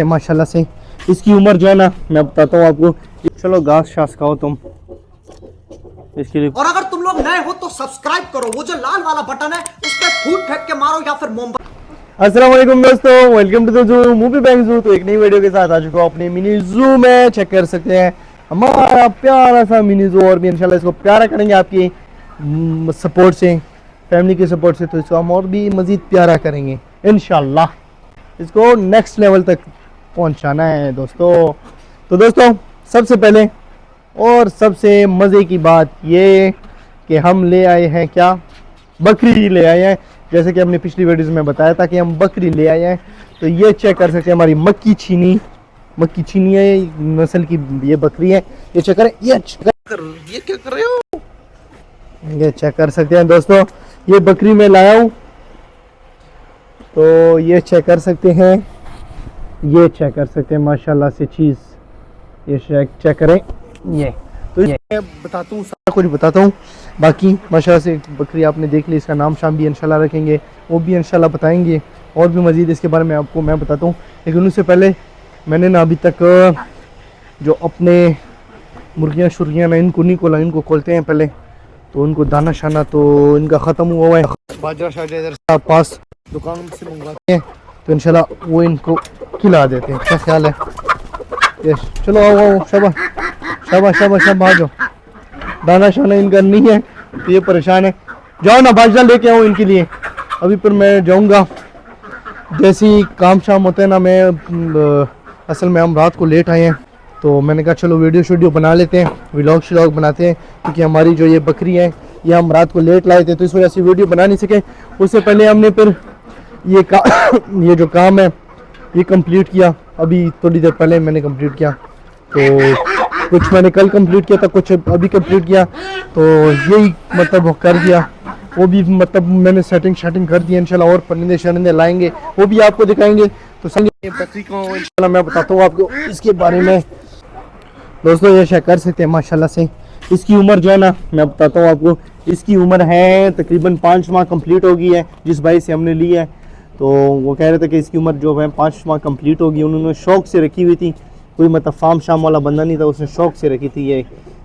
माशाल्लाह से। इसकी उम्र जो है ना, मैं बताता हूँ आपको। चलो घास शास खाओ तुम इसके लिए। और अगर तुम लोग नए हो तो सब्सक्राइब करो, वो जो लाल वाला बटन है उस पर फूट फेंक के मारो या फिर मोमबत्ती। अस्सलाम वालेकुम दोस्तों, welcome to the zoo movie bank zoo. तो एक नई वीडियो के साथ आ चुका हूँ अपने मिनी जू में। चेक कर सकते हैं हमारा प्यारा सा मिनी जू, और भी इंशाल्लाह इसको प्यारा करेंगे आपकी सपोर्ट से, फैमिली के सपोर्ट से। तो इसको हम और भी मज़ीद प्यारा करेंगे इंशाल्लाह। इसको नेक्स्ट लेवल तक पहुंचाना है दोस्तों। तो दोस्तों सबसे पहले और सबसे मज़े की बात ये कि हम ले आए हैं क्या, बकरी ले आए हैं। जैसे कि हमने पिछली वीडियोस में बताया था कि हम बकरी ले आए हैं। तो ये चेक कर सकते हैं हमारी मक्की छीनी है नस्ल की ये बकरी है। ये चेक करें, ये क्या कर रहे हो, ये चेक कर सकते हैं दोस्तों। ये बकरी मैं लाया हूँ, तो ये चेक कर सकते हैं, ये चेक कर सकते हैं माशाल्लाह से चीज़। ये चेक करें, ये तो ये बताता हूँ, सारा कुछ बताता हूँ। बाकी माशाल्लाह से बकरी आपने देख ली, इसका नाम शाम भी इंशाल्लाह रखेंगे, वो भी इंशाल्लाह बताएंगे, और भी मज़ीद इसके बारे में आपको मैं बताता हूँ। लेकिन उससे पहले मैंने ना अभी तक जो अपने मुर्गियाँ शुर्गियाँ ना इनको खोलते हैं पहले। तो उनको दाना शाना तो इनका ख़त्म हुआ है, बाजरा शाजरा इधर पास दुकान से मंगवाते हैं, तो इंशाल्लाह वो इनको खिला देते हैं। क्या ख्याल है? यस, चलो आओ शाबाश शाबाश शाबाश शाबाश, आ जाओ। दाना शाना इनका नहीं है तो ये परेशान है। जाओ ना बाजरा लेके आओ इनके लिए। अभी पर मैं जाऊंगा, जैसे ही काम शाम होते हैं ना। मैं असल में हम रात को लेट आए हैं, तो मैंने कहा चलो वीडियो बना लेते हैं, व्लॉग बनाते हैं। क्योंकि हमारी जो ये बकरी है ये हम रात को लेट लाए थे, तो इस वजह से वीडियो बना नहीं सके। उससे पहले हमने फिर ये जो काम है ये कंप्लीट किया। अभी थोड़ी देर पहले मैंने कंप्लीट किया, तो कुछ मैंने कल कंप्लीट किया था, कुछ अभी कंप्लीट किया, तो यही मतलब कर दिया। वो भी मतलब मैंने सेटिंग कर दी है इंशाल्लाह। और परिंदे शरिंदे लाएंगे, वो भी आपको दिखाएंगे। तो संगे बकरी को इंशाल्लाह मैं बताता हूँ आपको इसके बारे में। दोस्तों ये चेक कर सकते हैं माशाल्लाह से। इसकी उम्र जो है ना, मैं बताता हूँ आपको, इसकी उम्र है तकरीबन 5 माह कंप्लीट हो गई है जिस भाई से हमने ली है। तो वो कह रहे थे कि इसकी उम्र जो है 5 माह कंप्लीट होगी। उन्होंने शौक़ से रखी हुई थी, कोई मतलब फार्म शाम वाला बंदा नहीं था, उसने शौक़ से रखी थी ये।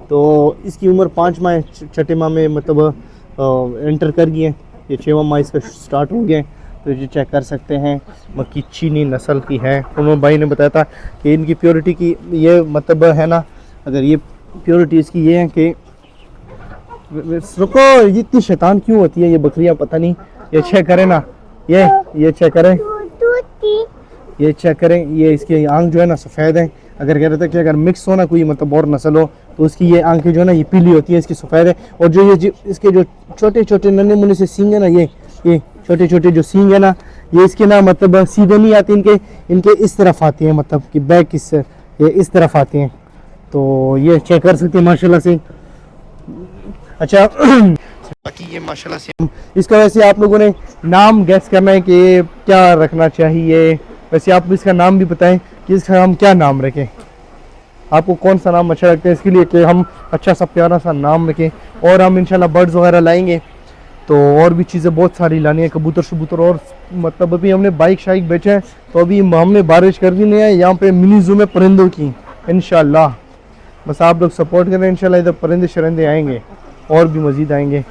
तो इसकी उम्र 5 माह छठे माह में मतलब एंटर कर गई है। ये 6वां माह इसका स्टार्ट हो गया है। तो ये चेक कर सकते हैं मक्की चीनी नस्ल की है। उन्होंने भाई ने बताया था कि इनकी प्योरिटी की ये मतलब है ना, अगर ये प्योरिटी इसकी ये है कि रुको, ये इतनी शैतान क्यों होती है ये बकरियां, पता नहीं। ये चेक करें ना, ये चेक करें, ये चेक करें, ये इसके आंख जो है ना सफ़ेद है। अगर कह रहे थे कि अगर मिक्स हो ना कोई मतलब और नस्ल हो तो उसकी ये आंखें जो है ना ये पीली होती है, इसकी सफ़ेद है। और जो ये इसके जो छोटे छोटे नन्हे मुन्ने से सींग है ना, ये छोटे छोटे जो सींग है ना, ये इसके ना मतलब सीधे नहीं आते, इनके इस तरफ आती हैं, मतलब कि बैक ये इस तरफ आती हैं। तो ये चेक कर सकते हैं माशाल्लाह से। अच्छा बाकी ये माशाल्लाह से इसका वैसे आप लोगों ने नाम गैस करना है कि क्या रखना चाहिए। वैसे आप इसका नाम भी बताएं कि इसका हम क्या नाम रखें, आपको कौन सा नाम अच्छा लगता है इसके लिए कि हम अच्छा सा प्यारा सा नाम रखें। और हम इंशाल्लाह बर्ड्स वगैरह लाएंगे, तो और भी चीज़ें बहुत सारी लानी है, कबूतर शबूतर। और मतलब अभी हमने बाइक शाइक बेचे हैं, तो अभी हमने बारिश कर दी नहीं है यहाँ पे मिनी जू में परिंदों की इंशाल्लाह। बस आप लोग सपोर्ट करें, इंशाल्लाह इधर परिंदे शरिंदे आएंगे और भी मज़ीद आएंगे।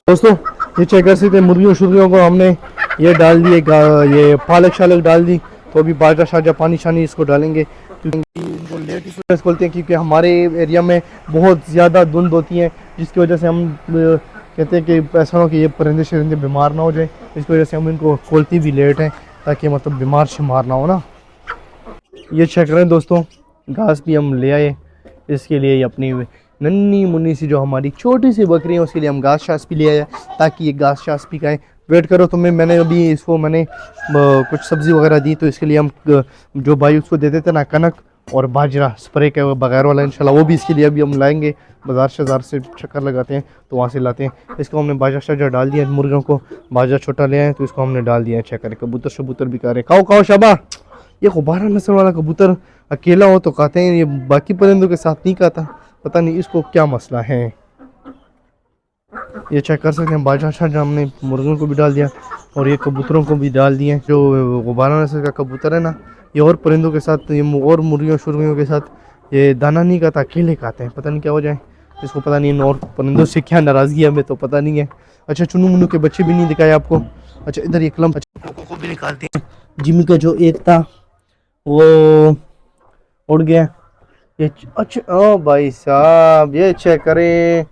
दोस्तों ये चेक कर सकते हैं मुर्गियों शुर्गियों को हमने ये डाल दिए, ये पालक शालक डाल दी। तो अभी बाजरा शाजा पानी शानी इसको डालेंगे, क्योंकि इनको लेट इस खोलते हैं क्योंकि हमारे एरिया में बहुत ज़्यादा धुंध होती है, जिसकी वजह से हम कहते हैं कि ऐसा हो कि ये परिंदे शरिंदे बीमार ना हो जाए। इसकी वजह से हम इनको खोलती भी लेट हैं, ताकि मतलब बीमार शिमार ना हो ना। ये चेक करें दोस्तों, घास भी हम ले आए इसके लिए। अपनी नन्ही मुन्नी सी जो हमारी छोटी सी बकरी है उसके लिए हम घास शास भी ले आए, ताकि ये घास शास भी खाएँ। वेट करो तो मैंने अभी इसको कुछ सब्ज़ी वगैरह दी, तो इसके लिए हम जो भाई उसको देते थे ना कनक और बाजरा स्प्रे के बगैर वाला, इंशाल्लाह वो भी इसके लिए अभी हम लाएंगे। बाज़ार से चक्कर लगाते हैं तो वहाँ से लाते हैं। इसको हमने बाजरा शाजरा डाल दिया, मुर्गियों को बाजरा छोटा ले आए तो इसको हमने डाल दिया है। चेक करें, कबूतर शबूतर भी खा रहे, खाओ शाबा। ये गुब्बारा नस्ल वाला कबूतर अकेला हो तो खाते हैं, ये बाकी परिंदों के साथ नहीं खाता, पता नहीं इसको क्या मसला है। ये चेक कर सकते हैं बाजरा शाजरा हमने मुर्गियों को भी डाल दिया और ये कबूतरों को भी डाल दिए। जो गुब्बारा नस्ल का कबूतर है ना, ये और परिंदों के साथ, ये और मुर्गियों शुर्गियों के साथ ये दाना नहीं खाता, अकेले खाते हैं, पता नहीं क्या हो जाए इसको, पता नहीं और परिंदों से क्या नाराज़गी है हमें तो पता नहीं है। अच्छा चुनू मुन्नू के बच्चे भी नहीं दिखाए आपको। अच्छा इधर ये क्लम, अच्छा कोको को भी निकालते हैं। जिमी का जो एक था वो उड़ गया। ये अच्छा ओ भाई साहब ये चेक करें,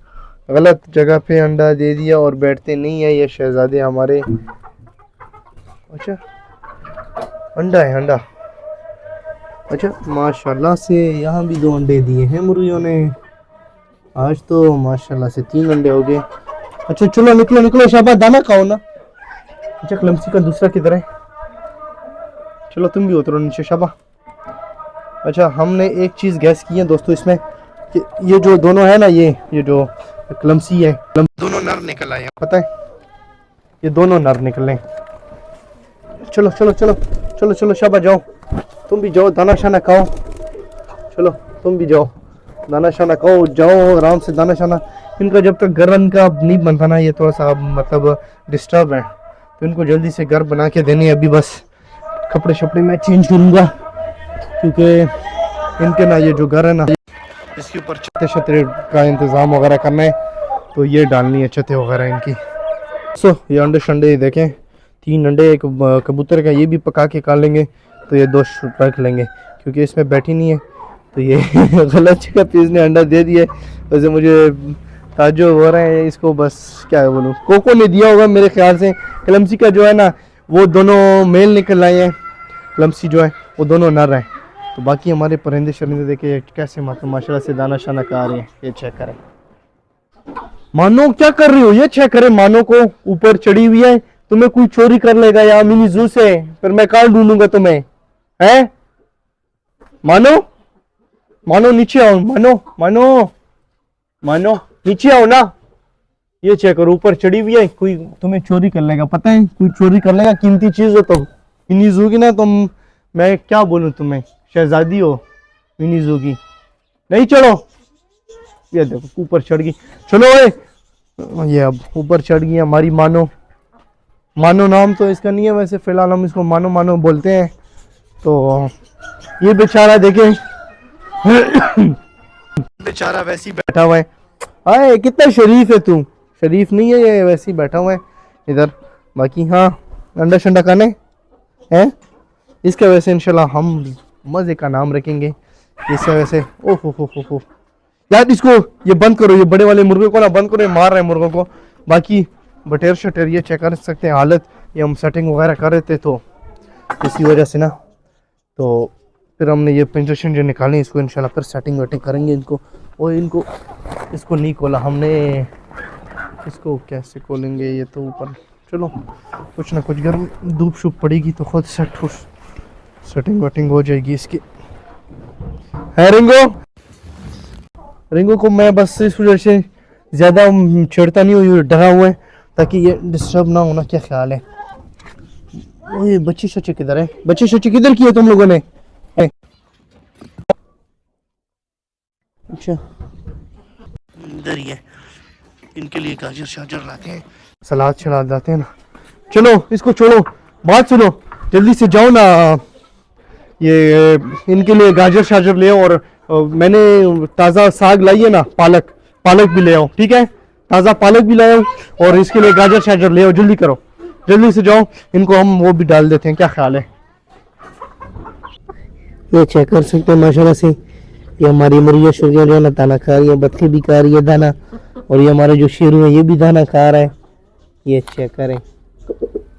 गलत जगह पे अंडा दे दिया और बैठते नहीं है ये शहजादे हमारे। अच्छा अंडा है अंडा। अच्छा माशाल्लाह से यहाँ भी 2 अंडे दिए हैं मुर्गियों ने आज तो, माशाल्लाह से 3 अंडे हो गए। अच्छा चलो निकलो निकलो शाबाश, दाना खाओ ना। अच्छा क्लमसी का दूसरा किधर है, चलो तुम भी उतरो नीचे शाबाश। अच्छा हमने एक चीज़ गैस की है दोस्तों इसमें कि ये जो दोनों है ना, ये जो क्लमसी है, दोनों नर निकल आए हैं, पता है ये दोनों नर निकले। चलो चलो चलो चलो चलो शाबाश जाओ, तुम भी जाओ दाना शाना खाओ, चलो तुम भी जाओ दाना शाना खाओ, जाओ आराम से दाना शाना। इनका जब तक घर इनका नहीं बनता ना, ये थोड़ा सा मतलब डिस्टर्ब है, तो इनको जल्दी से घर बना के देने। अभी बस कपड़े शपड़े मैं चेंज करूँगा क्योंकि इनके ना ये जो घर है ना, इसके ऊपर छतें छतरे का इंतज़ाम वगैरह करना है, तो ये डालनी है छतें वगैरह इनकी। सो ये अंडे शंडे देखें, 3 अंडे, एक कबूतर का, ये भी पका के खा लेंगे तो ये 2 रख लेंगे क्योंकि इसमें बैठी नहीं है, तो ये गलत जगह पे इसने अंडा दे दिया। वैसे मुझे ताज्जुब हो रहा है इसको, बस क्या बोलूँ, कोको ने दिया होगा मेरे ख्याल से। क्लमसी का जो है ना वो दोनों मेल निकल आए हैं, क्लमसी जो है वो दोनों नर हैं। तो बाकी हमारे परिंदे शरिंदे देखे कैसे मतलब माशाल्लाह से दाना शाना खा रहे हैं। ये चेक करें, मानो क्या कर रही हो, ये चेक करें, मानो को ऊपर चढ़ी हुई है, तुम्हें कोई चोरी कर लेगा या मिनी जू से, फिर मैं कहाँ ढूंढूंगा तुम्हें, है मानो, मानो नीचे आओ, मानो मानो मानो नीचे आओ ना। ये चेक करो ऊपर चढ़ी हुई है, कोई तुम्हें चोरी कर लेगा, पता है कोई चोरी कर लेगा, कीमती चीज हो तो मिनी जू की ना, तुम मैं क्या बोलूं तुम्हें, शहजादी हो मिनी जू की, नहीं चढ़ो। ये देखो ऊपर चढ़ गई, चलो ये अब ऊपर चढ़ गई हमारी मानो। मानो नाम तो इसका नहीं है वैसे, फिलहाल हम इसको मानो मानो बोलते हैं। तो ये बेचारा देखे बेचारा वैसे ही बैठा हुआ है, आए कितना शरीफ है तू, शरीफ नहीं है ये, वैसे ही बैठा हुआ है इधर। बाकी हाँ अंडा शंडा खाने हैं इसके वैसे इंशाल्लाह हम मज़े का नाम रखेंगे इससे वैसे। ओहो हो यार इसको ये बंद करो, ये बड़े वाले मुर्गे को ना बंद करो, ये मार रहे हैं मुर्गों को। बाकी बटेर शटेर ये चेक कर सकते हैं हालत, ये हम सेटिंग वगैरह कर रहे थे तो इसी वजह से ना, तो फिर हमने ये पिंजरे शिंजरे निकाले, इसको इंशाल्लाह फिर सेटिंग वेटिंग करेंगे इनको। और इनको इसको नहीं खोला हमने, इसको कैसे खोलेंगे ये तो ऊपर, चलो कुछ ना कुछ गर्म धूप शूप पड़ेगी तो खुद सेटिंग वेटिंग हो जाएगी इसकी। है रिंगो, रिंगो को मैं बस इस वजह से ज़्यादा छेड़ता नहीं हूँ, डरा हुआ है ताकि ये डिस्टर्ब ना होना। क्या ख्याल है, ओए बच्चे शच्चे किधर है, बच्चे शच्चे किधर किए तुम लोगों ने, अच्छा इधर ही है, इनके लिए गाजर शाजर लाते हैं, सलाद चला जाते हैं ना। चलो इसको छोड़ो, बात सुनो जल्दी से जाओ ना, ये इनके लिए गाजर शाजर ले आओ, और मैंने ताज़ा साग लाई है ना, पालक, पालक भी ले आओ, ठीक है, ताज़ा पालक भी लाओ और इसके लिए गाजर शाजर ले आओ, जल्दी करो, जल्दी से जाओ, इनको हम वो भी डाल देते हैं। क्या ख्याल है, ये चेक कर सकते हैं माशाल्लाह से, ये हमारी मुर्गियाँ शुर्गियाँ जो है ना दाना खा रही है, बत्ती भी खा रही है दाना, और ये हमारे जो शेरू है ये भी दाना खा रहा है, ये चेक करें।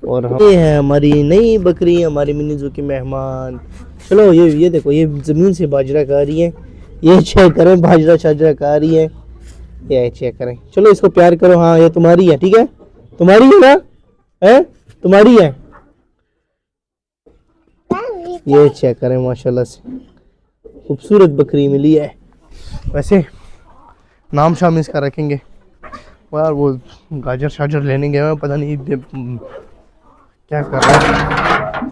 और ये है हमारी नई बकरी, हमारी मिनी जू की मेहमान। चलो ये देखो ये ज़मीन से बाजरा खा रही है, ये चेक करें बाजरा शाजरा खा रही है, ये चेक करें। चलो इसको प्यार करो, हाँ ये तुम्हारी है, ठीक है तुम्हारी है ना, है तुम्हारी है, ये चेक करें माशाल्लाह से खूबसूरत बकरी मिली है। वैसे नाम शाम इसका रखेंगे यार, वो गाजर शाजर लेने गए हैं, पता नहीं क्या कर रहे हैं।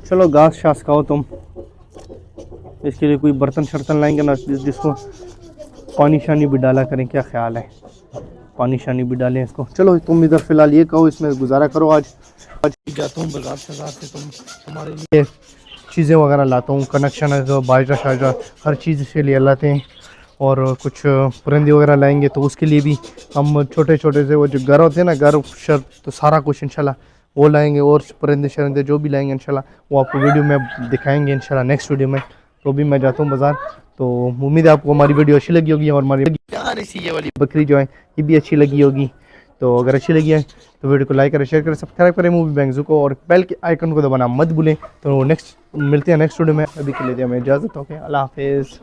चलो घास शास खाओ तुम, इसके लिए कोई बर्तन शर्तन लाएंगे ना जिसको पानी शानी भी डाला करें। क्या ख्याल है, पानी शानी भी डालें इसको। चलो तुम इधर फिलहाल ये कहो, इसमें गुजारा करो। आज जाता हूँ बाजार से तुम हमारे लिए चीज़ें वगैरह लाता हूँ, कनेक्शन है तो बाजरा शाजरा हर चीज़ से ले लाते हैं। और कुछ परिंदे वगैरह लाएंगे तो उसके लिए भी हम छोटे छोटे से वो जो घर होते हैं ना, घर शर, तो सारा कुछ इंशाल्लाह वो लाएंगे। और परिंदे शरिंदे जो भी लाएंगे इंशाल्लाह वो आपको वीडियो में दिखाएंगे इंशाल्लाह नेक्स्ट वीडियो में। तो भी मैं जाता हूँ बाज़ार। तो उम्मीद है आपको हमारी वीडियो अच्छी लगी होगी और हमारी प्यारी सी ये वाली बकरी जो है ये भी अच्छी लगी होगी। तो अगर अच्छी लगी है तो वीडियो को लाइक करें, शेयर करें, सब्सक्राइब करें मूवी बैंगजू को, और बेल के आइकन को दबाना मत भूलें। तो नेक्स्ट मिलते हैं नेक्स्ट वीडियो में। अभी के लिए हमें इजाज़त हो, अल्लाह हाफिज़।